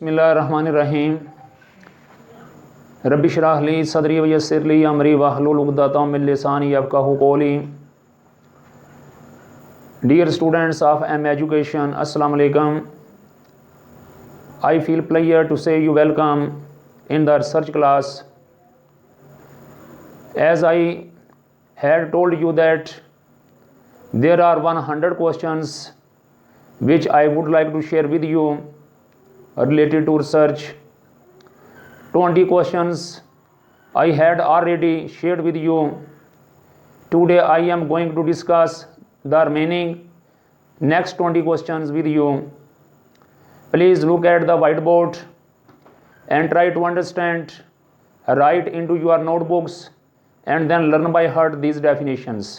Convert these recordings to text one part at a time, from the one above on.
बिस्मिल्लाहिर्रहमानिर्रहीम रब्बि इश्रह ली सदरी वयस्सिर ली अमरी वहलुल उक़दतम मिन लिसानी यफ़क़हू क़ौली। Dear students of M education, अस्सलाम वालेकुम। I feel pleasure to say you welcome in the research class. As I had told you that there are 100 questions which I would like to share with you related to research. 20 questions I had already shared with you. Today I am going to discuss the remaining next 20 questions with you. Please look at the whiteboard and try to understand, write into your notebooks and then learn by heart these definitions.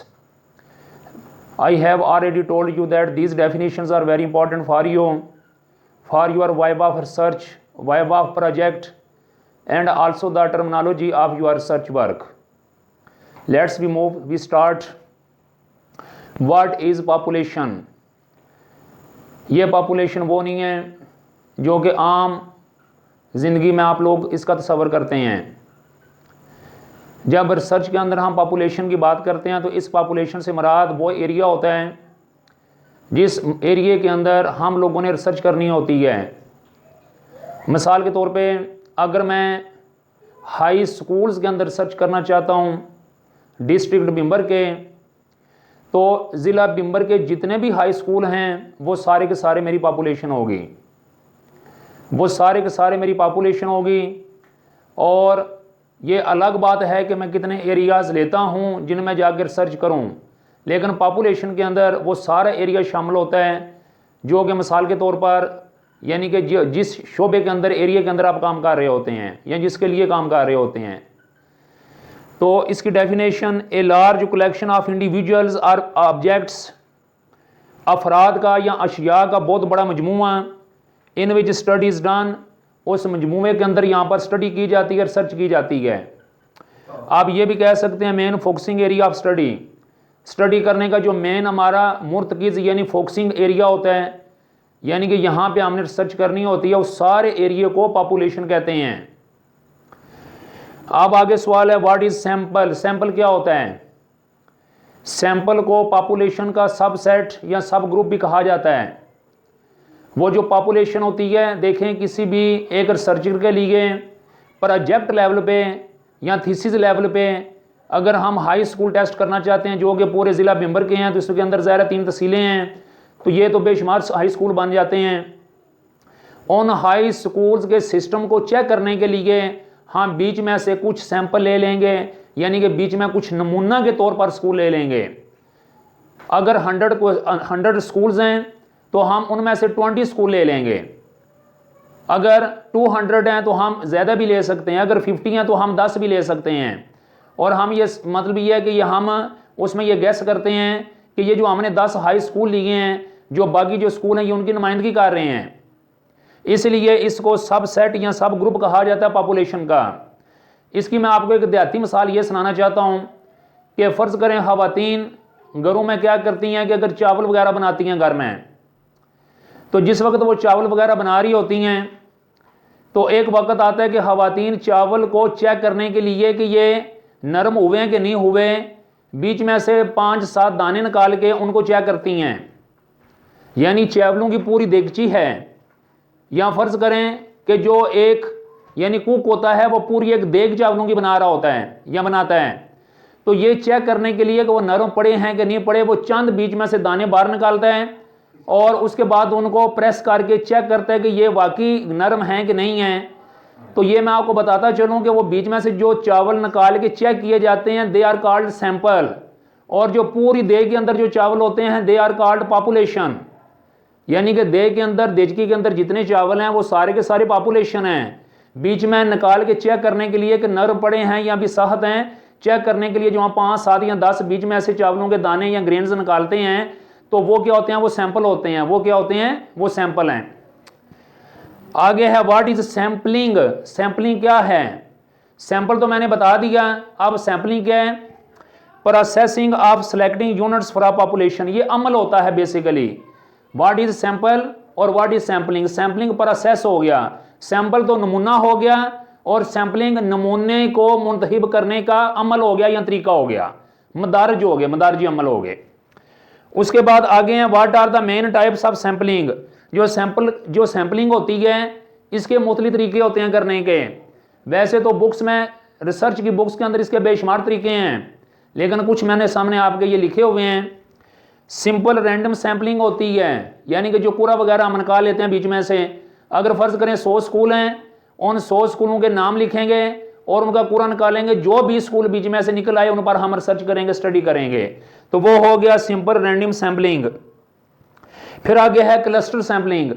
I have already told you that these definitions are very important for you, for your vibe of research, vibe of project, and also the terminology of your research work. We start. What is population? ये population वो नहीं है जो कि आम ज़िंदगी में आप लोग इसका तस्वर करते हैं। जब रिसर्च के अंदर हम पॉपुलेशन की बात करते हैं तो इस पॉपुलेशन से मुराद वो एरिया होता है जिस एरिया के अंदर हम लोगों ने रिसर्च करनी होती है। मिसाल के तौर पे अगर मैं हाई स्कूल्स के अंदर रिसर्च करना चाहता हूँ डिस्ट्रिक्ट बिम्बर के, तो ज़िला बिम्बर के जितने भी हाई स्कूल हैं वो सारे के सारे मेरी पॉपुलेशन होगी, वो सारे के सारे मेरी पॉपुलेशन होगी। और ये अलग बात है कि मैं कितने एरियाज़ लेता हूँ जिनमें जाकर रिसर्च करूँ, लेकिन पॉपुलेशन के अंदर वो सारा एरिया शामिल होता है जो कि मिसाल के तौर पर यानी कि जिस शोबे के अंदर एरिया के अंदर आप काम कर रहे होते हैं या जिसके लिए काम कर रहे होते हैं। तो इसकी definition a large collection of individuals और ऑब्जेक्ट्स, अफराद का या अशिया का बहुत बड़ा मजमूआ इन विच स्टडीज़ डन, उस मजमूए के अंदर यहाँ पर स्टडी की जाती है, रिसर्च की जाती है। आप ये भी कह सकते हैं main focusing area of study, study करने का जो मेन हमारा मुर्तकिज़ यानी फोकसिंग एरिया होता है, यानी कि यहाँ पे हमने रिसर्च करनी होती है, उस सारे एरिया को पॉपुलेशन कहते हैं। अब आगे सवाल है व्हाट इज सैंपल? सैंपल क्या होता है? सैंपल को पॉपुलेशन का सबसेट या सब ग्रुप भी कहा जाता है। वो जो पॉपुलेशन होती है, देखें किसी भी एक रिसर्चर के लिए प्रोजेक्ट लेवल पे या थीसिस लेवल पे अगर हम हाई स्कूल टेस्ट करना चाहते हैं जो कि पूरे ज़िला बिम्बर के हैं, तो इसके अंदर ज़ाहिर 3 तहसीलें हैं, तो ये तो बेशुमार हाई स्कूल बन जाते हैं। उन हाई स्कूल्स के सिस्टम को चेक करने के लिए हम बीच में से कुछ सैंपल ले लेंगे, यानी कि बीच में कुछ नमूना के तौर पर स्कूल ले लेंगे। अगर 100 स्कूल्स हैं तो हम उनमें से 20 स्कूल ले लेंगे। अगर 200 हैं तो हम ज़्यादा भी ले सकते हैं, अगर 50 हैं तो हम 10 भी ले सकते हैं। और हम ये मतलब ये है कि ये हम उसमें ये गैस करते हैं कि ये जो हमने 10 हाई स्कूल लिए हैं, जो बाकी जो स्कूल हैं ये उनकी नुमाइंदगी कर रहे हैं, इसलिए इसको सब सेट या सब ग्रुप कहा जाता है पॉपुलेशन का। इसकी मैं आपको एक देहाती मिसाल ये सुनाना चाहता हूँ कि फ़र्ज़ करें ख़वातीन घरों में क्या करती हैं कि अगर चावल वगैरह बनाती हैं घर में, तो जिस वक्त वो चावल वगैरह बना रही होती हैं तो एक वक्त आता है कि ख़वातीन चावल को चेक करने के लिए कि ये नरम हुए कि नहीं हुए, बीच में से 5-7 दाने निकाल के उनको चेक करती हैं। यानी चावलों की पूरी देगची है, या फ़र्ज़ करें कि जो एक यानी कुक होता है वो पूरी एक देग चावलों की बना रहा होता है या बनाता है, तो ये चेक करने के लिए कि वो नरम पड़े हैं कि नहीं पड़े, वो चंद बीच में से दाने बाहर निकालता है और उसके बाद उनको प्रेस करके चेक करता है कि ये वाकई नरम हैं कि नहीं हैं। तो ये मैं आपको बताता चलूँ कि वो बीच में से जो चावल निकाल के चेक किए जाते हैं दे आर कॉल्ड सैंपल, और जो पूरी देग के अंदर जो चावल होते हैं दे आर कॉल्ड पॉपुलेशन। यानी कि देग के अंदर, देजकी के अंदर जितने चावल हैं वो सारे के सारे पॉपुलेशन हैं। बीच में निकाल के चेक करने के लिए कि नरम पड़े हैं या भी सहत हैं, चेक करने के लिए जो 5-7 या 10 बीच में ऐसे चावलों के दाने या ग्रेन्स निकालते हैं, तो वो क्या होते हैं? वो सैंपल होते हैं। वो क्या होते हैं? वो सैंपल हैं। आगे है व्हाट इज सैम्पलिंग? सैम्पलिंग क्या है? सैंपल तो मैंने बता दिया, अब सैम्पलिंग क्या है? Processing of selecting units for population, ये अमल होता है बेसिकली। व्हाट इज सैंपल और what is sampling? Sampling process हो गया, सैंपल तो नमूना हो गया और सैंपलिंग नमूने को मुंतखब करने का अमल हो गया या तरीका हो गया, मदारज हो गए, मदारजी अमल हो गए। उसके बाद आगे हैं what are the main types of sampling. जो सैंपलिंग होती है इसके मुख्तलिफ तरीके होते हैं करने के। वैसे तो बुक्स में, रिसर्च की बुक्स के अंदर इसके बेशुमार तरीके हैं, लेकिन कुछ मैंने सामने आपके ये लिखे हुए हैं। सिंपल रैंडम सैंपलिंग होती है, यानी कि जो कूड़ा वगैरह हम निकाल लेते हैं बीच में से। अगर फ़र्ज़ करें 100 स्कूल हैं, उन 100 स्कूलों के नाम लिखेंगे और उनका कूड़ा निकालेंगे, जो भी स्कूल बीच में से निकल आए उन पर हम रिसर्च करेंगे, स्टडी करेंगे, तो वो हो गया सिंपल रैंडम सैंपलिंग। फिर आगे है क्लस्टर सैंपलिंग,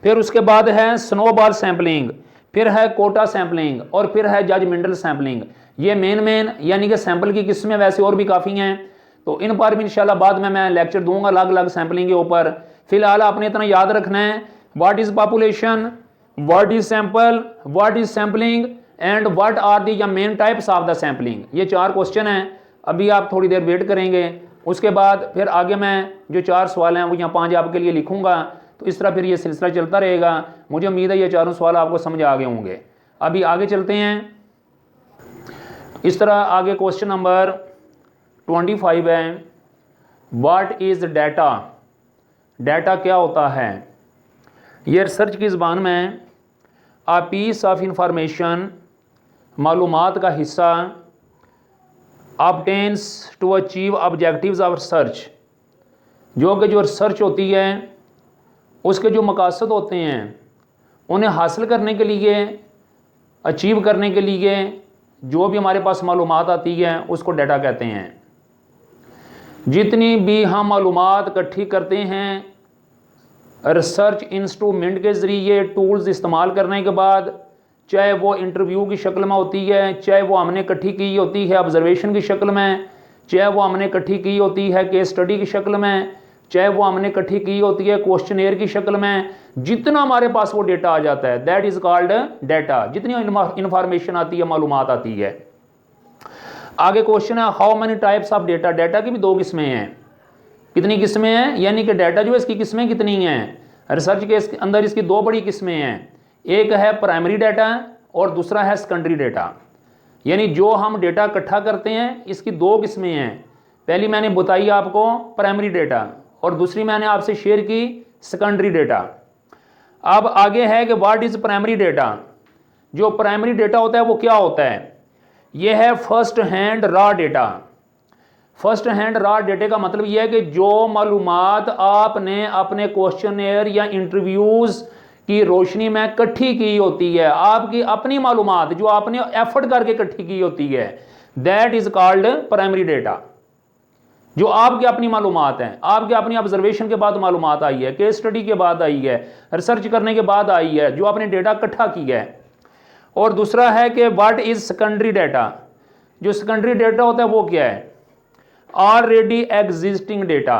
फिर उसके बाद है स्नोबॉल सैंपलिंग, फिर है कोटा सैंपलिंग और फिर है जजमेंटल सैंपलिंग। ये मेन यानी कि सैंपल की किस्में वैसे और भी काफ़ी हैं, तो इन पर भी इंशाल्लाह बाद में मैं लेक्चर दूंगा अलग अलग सैंपलिंग के ऊपर। फिलहाल आपने इतना याद रखना है, what is population, what is sample, what is sampling and what are the main types of the sampling. ये 4 क्वेश्चन हैं। अभी आप थोड़ी देर वेट करेंगे, उसके बाद फिर आगे मैं जो 4 सवाल हैं वो यहाँ 5 आपके लिए लिखूंगा, तो इस तरह फिर ये सिलसिला चलता रहेगा। मुझे उम्मीद है ये 4 सवाल आपको समझ आ गए होंगे। अभी आगे चलते हैं। इस तरह आगे क्वेश्चन नंबर 25 है, व्हाट इज़ डाटा। डाटा क्या होता है? ये रिसर्च की ज़बान में आ पीस ऑफ इंफॉर्मेशन, मालूमात का हिस्सा, obtains to achieve objectives of research. जो रिसर्च होती है उसके जो मकासद होते हैं उन्हें हासिल करने के लिए, अचीव करने के लिए जो भी हमारे पास मालूमात आती है उसको डाटा कहते हैं। जितनी भी हम मालूमात इकट्ठी करते हैं रिसर्च इंस्ट्रूमेंट के ज़रिए, टूल्स इस्तेमाल करने के बाद, चाहे वो इंटरव्यू की शक्ल में होती है, चाहे वो हमने इकट्ठी की होती है ऑब्जर्वेशन की शक्ल में, चाहे वो हमने इकट्ठी की होती है केस स्टडी की शक्ल में, चाहे वो हमने इकट्ठी की होती है क्वेश्चनेयर की शक्ल में, जितना हमारे पास वो डेटा आ जाता है दैट इज़ कॉल्ड डाटा। जितनी इंफॉर्मेशन आती है, मालूमात आती है। आगे क्वेश्चन है how many types of data. Data की भी 2 किस्में हैं। कितनी किस्में हैं? यानी कि डाटा जो है इसकी किस्में कितनी हैं? रिसर्च के अंदर इसकी 2 बड़ी किस्में हैं। एक है प्राइमरी डाटा और दूसरा है सेकेंडरी डाटा। यानी जो हम डाटा इकट्ठा करते हैं इसकी 2 किस्में हैं। पहली मैंने बताई आपको प्राइमरी डाटा और दूसरी मैंने आपसे शेयर की सेकेंडरी डाटा। अब आगे है कि व्हाट इज़ प्राइमरी डाटा। जो प्राइमरी डाटा होता है वो क्या होता है? यह है first hand raw data. First hand raw data का मतलब यह है कि जो मालूमात आपने अपने क्वेश्चनेयर या इंटरव्यूज़ की रोशनी में इकट्ठी की होती है, आपकी अपनी मालूमात जो आपने एफर्ट करके इकट्ठी की होती है, that is called primary data. जो आपकी अपनी मालूमात हैं, आपके अपनी ऑब्जर्वेशन के बाद मालूमात आई है, केस स्टडी के बाद आई है, रिसर्च करने के बाद आई है, जो आपने डेटा इकट्ठा की है। और दूसरा है कि व्हाट इज़ सेकेंडरी डाटा। जो सेकेंडरी डाटा होता है वो क्या है? Already existing data.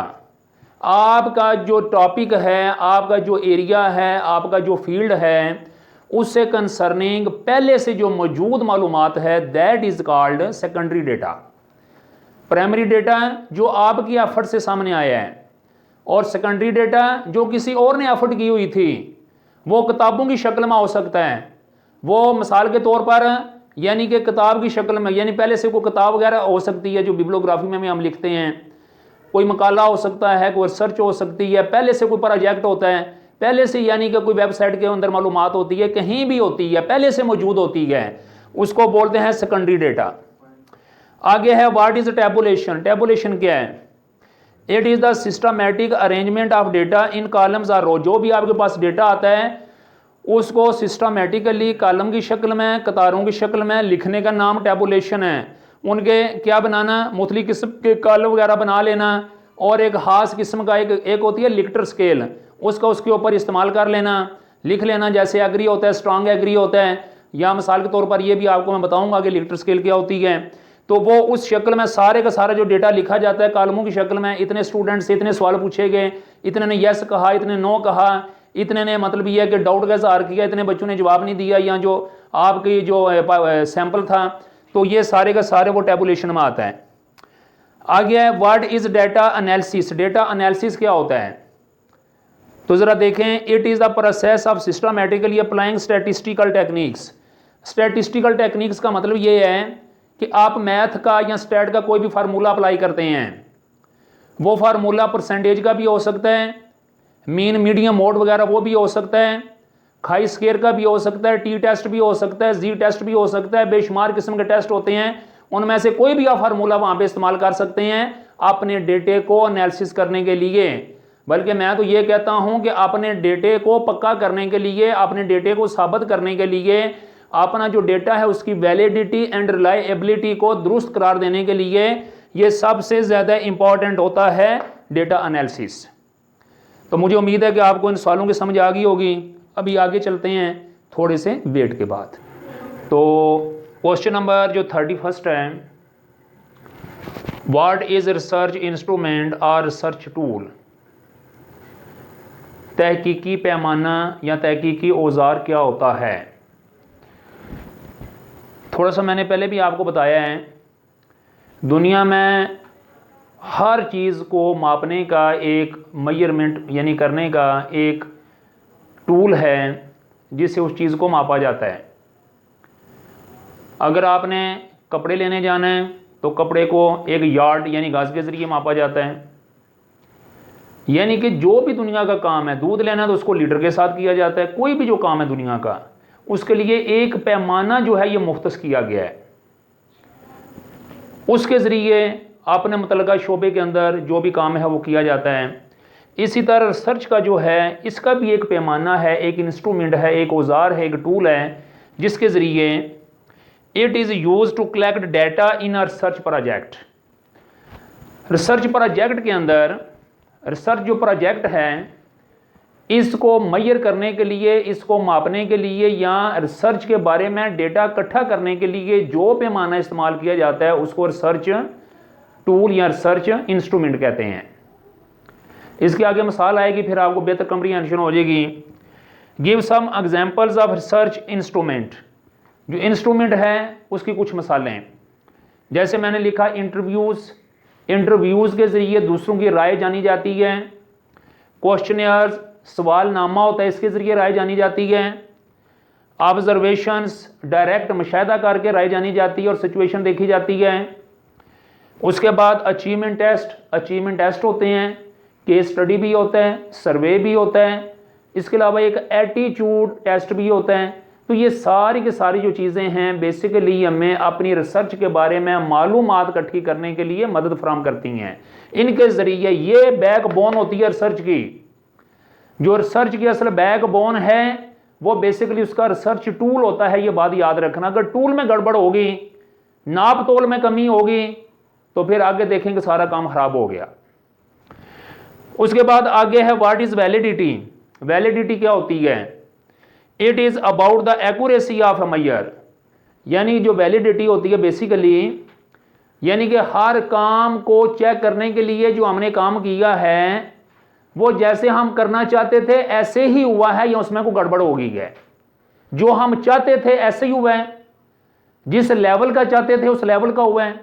आपका जो टॉपिक है, आपका जो एरिया है, आपका जो फील्ड है, उससे कंसर्निंग पहले से जो मौजूद मालूमात है that is called secondary data. Primary data जो आपकी एफर्ट से सामने आया है, और सेकेंडरी डाटा जो किसी और ने एफर्ट की हुई थी, वो किताबों की शक्ल में हो सकता है। वो मिसाल के तौर पर यानी कि किताब की शक्ल में, यानी पहले से कोई किताब वगैरह हो सकती है जो बिब्लियोग्राफी में हम लिखते हैं, कोई मकाला हो सकता है, कोई रिसर्च हो सकती है, पहले से कोई प्रोजेक्ट होता है, पहले से यानी कि कोई वेबसाइट के अंदर मालूमात होती है, कहीं भी होती है, पहले से मौजूद होती है, उसको बोलते हैं सेकेंडरी डाटा। आगे है व्हाट इज़ टैबुलेशन। टैबुलेशन क्या है? It is the systematic arrangement of data in columns और रो। जो भी आपके पास डेटा आता है उसको सिस्टमैटिकली कॉलम की शक्ल में, कतारों की शक्ल में लिखने का नाम टैबुलेशन है। उनके क्या बनाना, मुख्तलिफ किस्म के कॉलम वगैरह बना लेना, और एक खास किस्म का एक होती है लिक्टर स्केल, उसका उसके ऊपर इस्तेमाल कर लेना, लिख लेना। जैसे एग्री होता है, स्ट्रांग एग्री होता है, या मिसाल के तौर पर ये भी आपको मैं बताऊंगा कि लिक्टर स्केल क्या होती है। तो वो उस शक्ल में सारे का सारा जो डेटा लिखा जाता है कॉलमों की शक्ल में, इतने स्टूडेंट से इतने सवाल पूछे गए, इतने ने यस कहा, इतने नो कहा, इतने ने मतलब ये है कि डाउट का इज़हार किया, इतने बच्चों ने जवाब नहीं दिया, या जो आपकी जो सैंपल था, तो ये सारे का सारे वो टैबुलेशन में आता है। आगे है what is data analysis. Data analysis क्या होता है? तो ज़रा देखें, it is the process of systematically applying statistical techniques. Statistical techniques का मतलब ये है कि आप मैथ का या स्टैट का कोई भी फार्मूला अप्लाई करते हैं, वो फार्मूला परसेंटेज का भी हो सकता है, मीन मीडियम मोड वगैरह वो भी हो सकता है, खाई स्केयर का भी हो सकता है, टी टेस्ट भी हो सकता है, जी टेस्ट भी हो सकता है, बेशुमार किस्म के टेस्ट होते हैं, उनमें से कोई भी आप फार्मूला वहाँ पे इस्तेमाल कर सकते हैं अपने डेटे को एनालिसिस करने के लिए। बल्कि मैं तो ये कहता हूँ कि अपने डेटे को पक्का करने के लिए, अपने डेटे को साबित करने के लिए, अपना जो डेटा है उसकी वैलिडिटी एंड रिलायबिलिटी को दुरुस्त करार देने के लिए ये सबसे ज़्यादा इंपॉर्टेंट होता है डेटा एनालिसिस। तो मुझे उम्मीद है कि आपको इन सवालों की समझ आ गई होगी। अभी आगे चलते हैं थोड़े से वेट के बाद। तो क्वेश्चन नंबर जो 31 है, व्हाट इज रिसर्च इंस्ट्रूमेंट और रिसर्च टूल। तहकीकी पैमाना या तहकीकी औजार क्या होता है। थोड़ा सा मैंने पहले भी आपको बताया है, दुनिया में हर चीज़ को मापने का एक मेजरमेंट यानी करने का एक टूल है जिससे उस चीज़ को मापा जाता है। अगर आपने कपड़े लेने जाना है तो कपड़े को एक यार्ड यानी गज के ज़रिए मापा जाता है। यानी कि जो भी दुनिया का काम है, दूध लेना तो उसको लीटर के साथ किया जाता है। कोई भी जो काम है दुनिया का, उसके लिए एक पैमाना जो है ये मुख्तस किया गया है। उसके ज़रिए अपने मुतल्लिका शोबे के अंदर जो भी काम है वो किया जाता है। इसी तरह रिसर्च का जो है इसका भी एक पैमाना है, एक इंस्ट्रूमेंट है, एक औजार है, एक टूल है जिसके ज़रिए it is use to collect data in a research project. Research project के अंदर रिसर्च जो प्रोजेक्ट है इसको मेजर करने के लिए, इसको मापने के लिए या रिसर्च के बारे में डेटा इकट्ठा करने के लिए जो पैमाना इस्तेमाल किया जाता है उसको रिसर्च टूल या रिसर्च इंस्ट्रूमेंट कहते हैं। इसके आगे मिसाल आएगी, फिर आपको बेहतर कंप्रीहेंशन हो जाएगी। Give some examples of research instrument. जो इंस्ट्रूमेंट है उसकी कुछ मिसालें, जैसे मैंने लिखा इंटरव्यूज़ के ज़रिए दूसरों की राय जानी जाती है। क्वेश्चनियर्स, सवालनामा होता है, इसके ज़रिए राय जानी जाती है। ऑब्जर्वेशंस, डायरेक्ट मुशाहिदा करके राय जानी जाती है और सिचुएशन देखी जाती है। उसके बाद अचीवमेंट टेस्ट होते हैं, केस स्टडी भी होता है, सर्वे भी होता है। इसके अलावा एक एटीट्यूड टेस्ट भी होता है। तो ये सारी की सारी जो चीज़ें हैं बेसिकली हमें अपनी रिसर्च के बारे में मालूमात इकट्ठी करने के लिए मदद फराहम करती हैं। इनके ज़रिए ये बैकबोन होती है रिसर्च की। जो रिसर्च की असल बैकबोन है वो बेसिकली उसका रिसर्च टूल होता है। ये बात याद रखना, अगर टूल में गड़बड़ होगी, नाप तोल में कमी होगी, तो फिर आगे देखेंगे सारा काम खराब हो गया। उसके बाद आगे है व्हाट इज वैलिडिटी। वैलिडिटी क्या होती है। It is about the accuracy of a measure. यानी जो वैलिडिटी होती है बेसिकली यानी कि हर काम को चेक करने के लिए जो हमने काम किया है वो जैसे हम करना चाहते थे ऐसे ही हुआ है या उसमें कोई गड़बड़ हो गई है। जो हम चाहते थे ऐसे ही हुआ है, जिस लेवल का चाहते थे उस लेवल का हुआ है,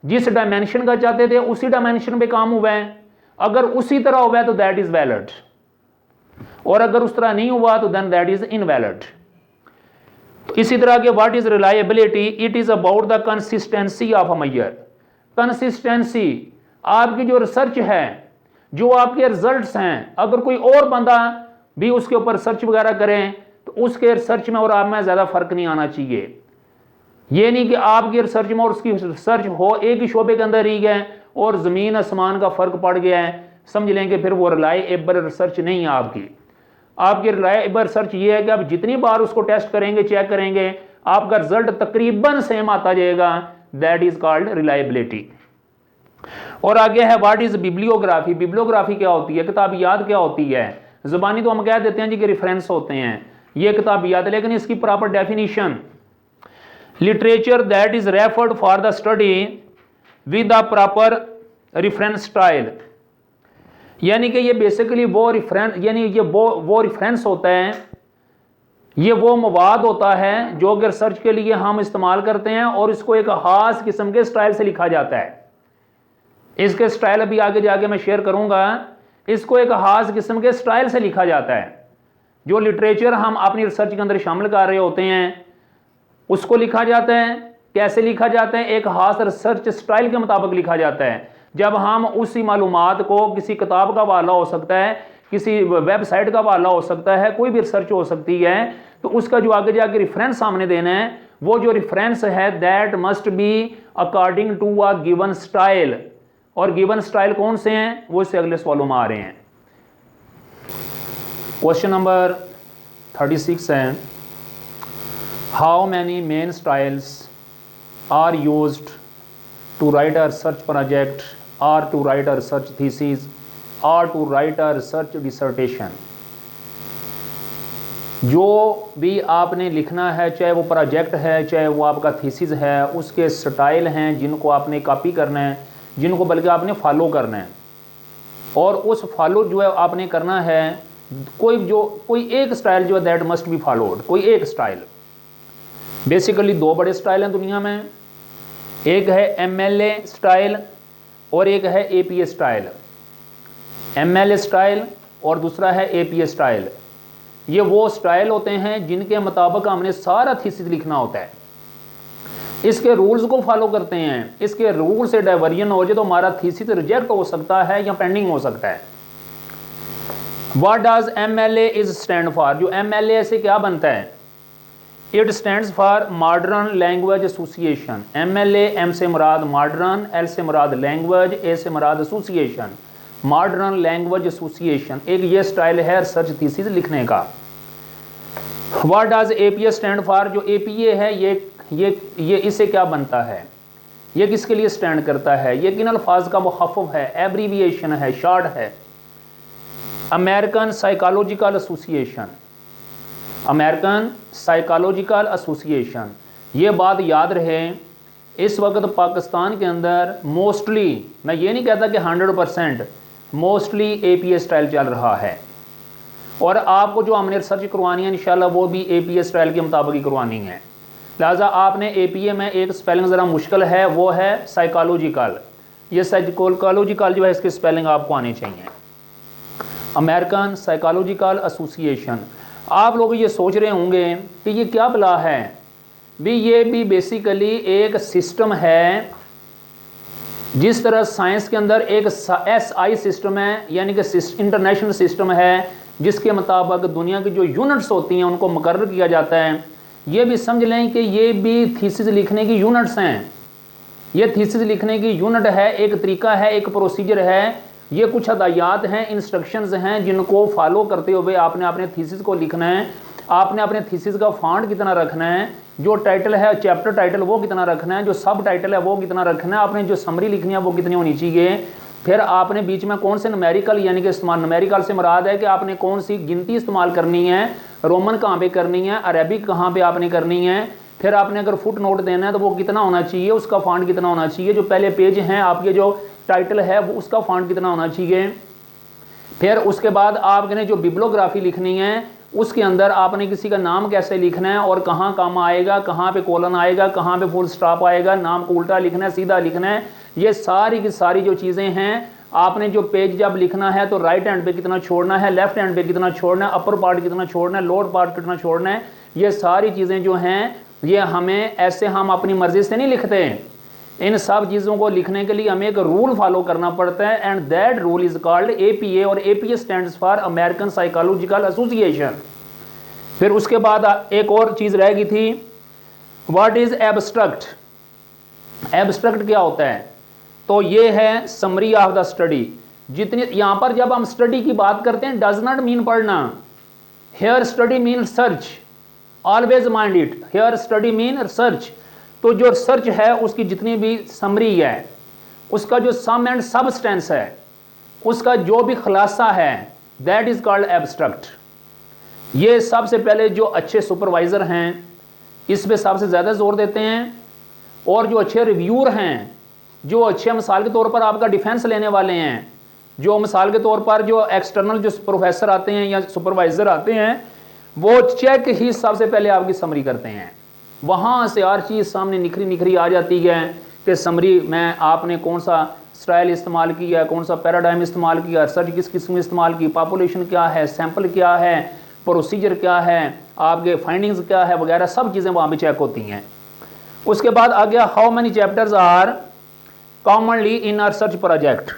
जिस डायमेंशन का चाहते थे उसी डायमेंशन पे काम हुआ है। अगर उसी तरह हुआ है तो दैट इज वैलिड, और अगर उस तरह नहीं हुआ तो देन दैट इज इनवैलिड। तो इसी तरह के what is reliability. It is about the consistency of a measure. Consistency, आपकी जो रिसर्च है, जो आपके रिजल्ट्स हैं, अगर कोई और बंदा भी उसके ऊपर रिसर्च वगैरह करें तो उसके रिसर्च में और आप में ज़्यादा फर्क नहीं आना चाहिए। ये नहीं कि आपकी रिसर्च में और उसकी रिसर्च हो एक ही शोबे के अंदर ही गए और ज़मीन आसमान का फ़र्क पड़ गया है, समझ लेंगे फिर वो रिलायबल रिसर्च नहीं है आपकी। आपकी रिलायबल रिसर्च ये है कि आप जितनी बार उसको टेस्ट करेंगे, चेक करेंगे, आपका रिजल्ट तकरीबन सेम आता जाएगा। That is called reliability. और आगे है व्हाट इज बिब्लियोग्राफी। बिब्लियोग्राफी क्या होती है, किताबियात क्या होती है। जुबानी तो हम कह देते हैं जी कि रेफरेंस होते हैं, ये किताबियात, लेकिन इसकी proper definition, literature that is referred for the study with the proper reference style. यानी कि ये बेसिकली वो रेफरेंस, यानी ये वो रेफरेंस होता है, ये वो मवाद होता है जो कि रिसर्च के लिए हम इस्तेमाल करते हैं और इसको एक खास किस्म के स्टाइल से लिखा जाता है। इसके स्टाइल अभी आगे जाके मैं शेयर करूंगा इसको एक खास किस्म के स्टाइल से लिखा जाता है। जो लिटरेचर हम अपनी रिसर्च के अंदर शामिल कर रहे होते हैं उसको लिखा जाता है। कैसे लिखा जाता है? एक खास रिसर्च स्टाइल के मुताबिक लिखा जाता है। जब हम उसी मालूमात को, किसी किताब का हवाला हो सकता है, किसी वेबसाइट का हवाला हो सकता है, कोई भी रिसर्च हो सकती है, तो उसका जो आगे जाके रेफरेंस सामने देना है, वो जो रेफरेंस है that must be according to a given style. और गिवन स्टाइल कौन से हैं वो इससे अगले सवालों में आ रहे हैं। क्वेश्चन नंबर 36 है, how many main styles are used to write a research project और to write a research thesis और to write a research dissertation. जो भी आपने लिखना है, चाहे वो प्रोजेक्ट है, चाहे वो आपका थीसिस है, उसके स्टाइल हैं जिनको आपने कॉपी करना है, जिनको बल्कि आपने फॉलो करना है। और उस फॉलो जो है आपने करना है, कोई एक स्टाइल जो है दैट मस्ट बी फॉलोड, कोई एक स्टाइल। बेसिकली दो बड़े स्टाइल हैं दुनिया में, एक है एमएलए स्टाइल और एक है एपीए स्टाइल। एमएलए स्टाइल और दूसरा है एपीए स्टाइल। ये वो स्टाइल होते हैं जिनके मुताबिक हमने सारा थीसिस लिखना होता है, इसके रूल्स को फॉलो करते हैं। इसके रूल से डाइवर्जन हो जाए तो हमारा थीसिस रिजेक्ट हो सकता है या पेंडिंग हो सकता है। What does MLA is stand for? जो एमएलए से क्या बनता है? It stands for modern language association. MLA, M से मुराद मॉडर्न, एल से मुराद लैंग्वेज, ए से मुराद एसोसिएशन। मॉडर्न लैंग्वेज एसोसिएशन एक ये स्टाइल है रिसर्च थीसिस लिखने का। What does APA stand for? जो एपीए है ये इससे क्या बनता है? ये किसके लिए स्टैंड करता है? ये किन अल्फाज का मुखफ़फ़ है, एब्रीविएशन है, शॉर्ट है? American psychological association. American psychological association. ये बात याद रहे, इस वक्त पाकिस्तान के अंदर मोस्टली, मैं ये नहीं कहता कि 100%, मोस्टली एपीए स्टाइल चल रहा है। और आपको जो हमने रिसर्च करवानी है इंशाल्लाह वो भी एपीए स्टाइल के मुताबिक ही करवानी है। लिहाजा आपने एपीए में एक स्पेलिंग ज़रा मुश्किल है, वो है साइकोलॉजिकल। ये साइकोलॉजिकल जो है इसकी स्पेलिंग आपको आनी चाहिए। American psychological association. आप लोग ये सोच रहे होंगे कि ये क्या भला है भी? ये भी बेसिकली एक सिस्टम है, जिस तरह साइंस के अंदर एक SI सिस्टम है, यानी कि इंटरनेशनल सिस्टम है, जिसके मुताबिक दुनिया की जो यूनिट्स होती हैं उनको मुकर्रर किया जाता है। ये भी समझ लें कि ये भी थीसिस लिखने की यूनिट्स हैं। ये थीसिस लिखने की यूनिट है, एक तरीका है, एक प्रोसीजर है। ये कुछ हदायत हैं, इंस्ट्रक्शंस हैं जिनको फॉलो करते हुए आपने अपने थीसिस को लिखना है। आपने अपने थीसिस का फॉन्ट कितना रखना है, जो टाइटल है चैप्टर टाइटल वो कितना रखना है, जो सब टाइटल है वो कितना रखना है, आपने जो समरी लिखनी है वो कितनी होनी चाहिए। फिर आपने बीच में कौन से न्यूमेरिकल, यानी कि इस्तेमाल, न्यूमेरिकल से मुराद है कि आपने कौन सी गिनती इस्तेमाल करनी है, रोमन कहाँ पे करनी है, अरेबिक कहाँ पे आपने करनी है। फिर आपने अगर फुट नोट देना है तो वो कितना होना चाहिए, उसका फॉन्ट कितना होना चाहिए। जो पहले पेज हैं आपके, जो टाइटल है वो उसका फॉन्ट कितना होना चाहिए। फिर उसके बाद आपने जो बिब्लोग्राफी लिखनी है उसके अंदर आपने किसी का नाम कैसे लिखना है और कहाँ कामा आएगा, कहाँ पे कोलन आएगा, कहाँ पे फुल स्टॉप आएगा, नाम को उल्टा लिखना है, सीधा लिखना है। ये सारी की सारी जो चीज़ें हैं, आपने जो पेज जब लिखना है तो राइट हैंड पे कितना छोड़ना है, लेफ्ट हैंड पे कितना छोड़ना है, अपर पार्ट कितना छोड़ना है, लोअर पार्ट कितना छोड़ना है। ये सारी चीज़ें जो हैं ये हमें ऐसे हम अपनी मर्जी से नहीं लिखते। इन सब चीज़ों को लिखने के लिए हमें एक रूल फॉलो करना पड़ता है, and that rule is called APA, और APA stands for American psychological association. फिर उसके बाद एक और चीज़ रह गई थी, व्हाट इज एब्स्ट्रैक्ट? एब्स्ट्रैक्ट क्या होता है? तो ये है समरी ऑफ द स्टडी। जितनी यहाँ पर जब हम स्टडी की बात करते हैं, डज नॉट मीन पढ़ना। Here study mean search, always mind it. Here study mean research. तो जो रिसर्च है उसकी जितनी भी समरी है, उसका जो सम एंड सबस्टेंस है, उसका जो भी खुलासा है, दैट इज कॉल्ड एब्स्ट्रैक्ट। ये सबसे पहले जो अच्छे सुपरवाइज़र हैं इस पे सबसे ज़्यादा जोर देते हैं, और जो अच्छे रिव्यूअर हैं, जो अच्छे मिसाल के तौर पर आपका डिफेंस लेने वाले हैं, जो मिसाल के तौर पर जो एक्सटर्नल जो प्रोफेसर आते हैं या सुपरवाइज़र आते हैं, वो चेक ही सबसे पहले आपकी समरी करते हैं। वहाँ से हर चीज़ सामने निखरी निखरी आ जाती है कि समरी में आपने कौन सा स्टाइल इस्तेमाल किया, कौन सा पैराडाइम इस्तेमाल किया, रिसर्च किस किस्म में इस्तेमाल की, पॉपुलेशन क्या है, सैंपल क्या है, प्रोसीजर क्या है, आपके फाइंडिंग्स क्या है वगैरह सब चीज़ें वहाँ भी चेक होती हैं। उसके बाद आ गया how many chapters are commonly in a research project.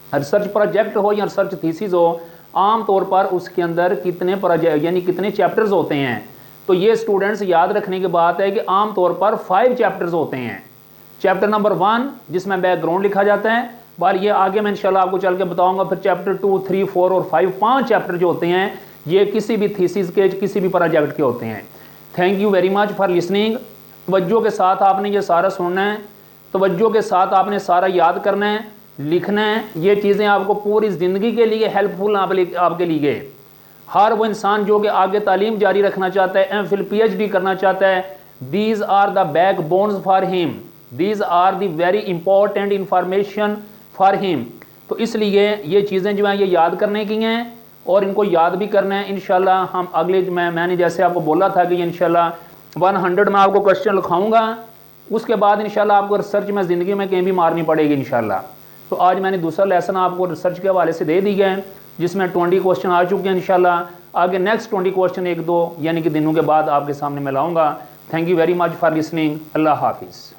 Research project हो या रिसर्च थीसिस हो, आम तौर पर उसके अंदर कितने प्रोजेक्ट यानी कितने चैप्टर्स होते हैं। तो ये स्टूडेंट्स याद रखने की बात है कि आम तौर पर 5 चैप्टर्स होते हैं। चैप्टर नंबर 1 जिसमें बैकग्राउंड लिखा जाता है, बार ये आगे मैं इंशाल्लाह आपको चल के बताऊंगा। फिर चैप्टर 2, 3, 4 और 5, 5 चैप्टर जो होते हैं ये किसी भी थीसिस के किसी भी प्रोजेक्ट के होते हैं। Thank you very much for listening. तवज्जो के साथ आपने ये सारा सुनना है, तवज्जो के साथ आपने सारा याद करना है, लिखना है। ये चीज़ें आपको पूरी ज़िंदगी के लिए हेल्पफुल आपके लिए। हर वो इंसान जो कि आगे तालीम जारी रखना चाहता है, MPhil PhD करना चाहता है, these are the backbones for him, these are the very important information for him. तो इसलिए ये चीज़ें जो हैं ये याद करने की हैं और इनको याद भी करना है। इंशाल्लाह हम अगले मैंने जैसे आपको बोला था कि इंशाल्लाह 100 में आपको क्वेश्चन लिखाऊंगा, उसके बाद इंशाल्लाह आपको रिसर्च में ज़िंदगी में कहीं भी मारनी पड़ेगी इंशाल्लाह। तो आज मैंने दूसरा लेसन आपको रिसर्च के हवाले से दे दिया है जिसमें 20 क्वेश्चन आ चुके हैं। इंशाल्लाह आगे नेक्स्ट 20 क्वेश्चन 1-2 यानी कि दिनों के बाद आपके सामने मैं लाऊंगा। Thank you very much for listening. अल्लाह हाफिज़।